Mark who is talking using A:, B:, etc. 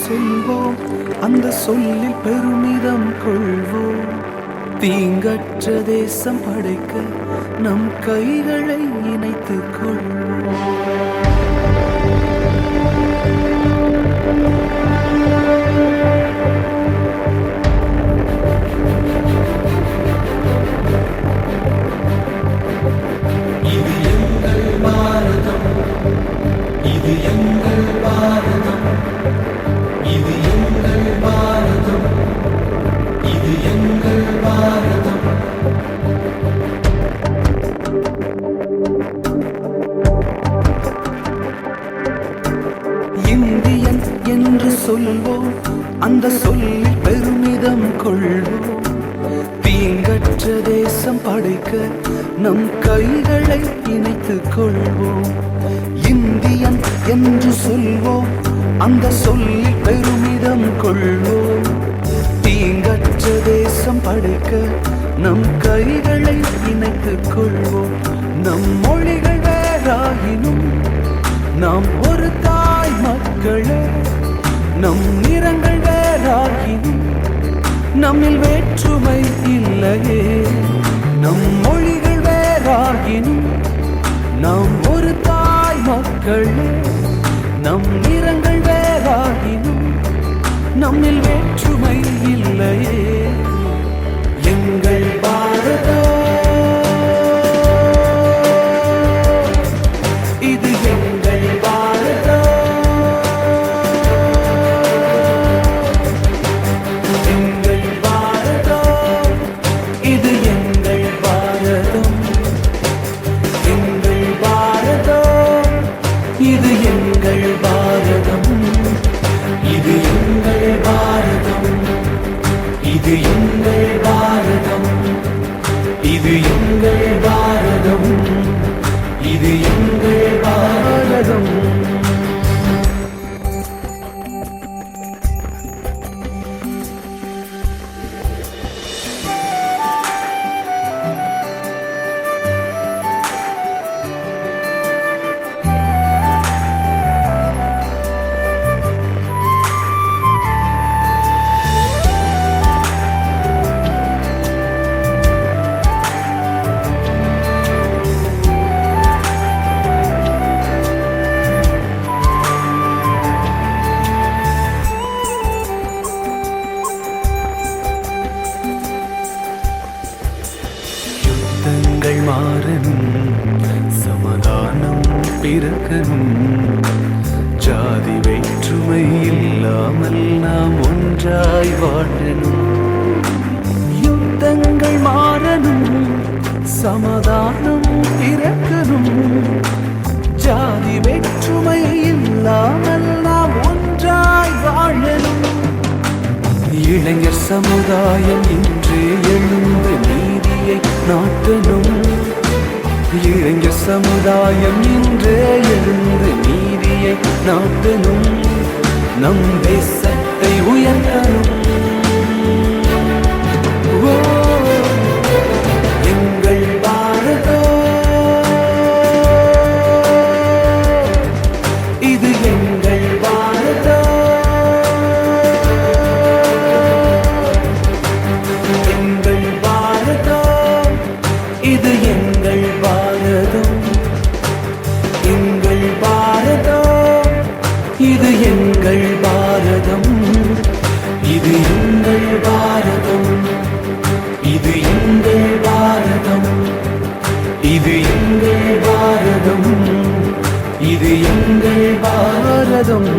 A: சொல்வோம், அந்த சொல்லில் பெருமிதம் கொள்வோம். தீங்கற்ற தேசம் படைக்க நம் கைகளை இணைத்துக் கொள்வோம். இந்தியன் என்று சொல்வோம், அந்த சொல்லில் பெருமிதம் கொள்வோம். தீங்கற்ற தேசம் படைக்க நம் கைகளை இணைத்துக் கொள்வோம். இந்தியன் என்று சொல்வோம், அந்த சொல்லில் பெருமிதம் கொள்வோம். தீங்கற்ற தேசம் படைக்க நம் கைகளை இணைத்துக் கொள்வோம். நம் மொழிகள் வேறாயினும் நாம் ஒரு தாய் மக்களே. நம் நிறங்கள் வேறாகினும் நம்மில் வேற்றுமை இல்லையே. நம் மொழிகள் வேறாகினும் நாம் ஒரு தாய் மக்களே. நம் நிறங்கள் வேறாகினும் நம்மில் வேற்றுமை இல்லையே. எங்கள் பாரதம் இது எங்கள் பாரதம். எங்கள் பாரதம் இது எங்கள் பாரதம். எங்கள் பாரதம் இது எங்கள் பாரதம். இது எங்கள் பாரதம். இது எங்கள் பாரதம். இது எங்கள் பாரதம். இது எங்கள் பாரதம். யுத்தங்கள் மாறணும், சமாதானம் பிறக்கணும். ஜாதி வேற்றுமை இல்லாமல் நாம் ஒன்றாய் வாழணும். யுத்தங்கள் மாறணும், சமாதானம் பிறக்கணும். ஜாதி வேற்றுமை இல்லாமல் நாம் ஒன்றாய் வாழணும். இளைஞர் சமுதாயம் இன்றே எழுந்து நீதியை நாட்டணும். இளைஞர் சமுதாயம் இன்றே எழுந்து நீதியை நாட்டணும். நம் தேசத்தை உயர்த்தணும். எங்கள் பாரதம் இது எங்கள் பாரதம். எங்கள் பாரதம் இது எங்கள் பாரதம். எங்கள் பாரதம் இது எங்கள் பாரதம். இது எங்கள் பாரதம். இது எங்கள் பாரதம். இது எங்கள் பாரதம். இது எங்கள் பாரதம்.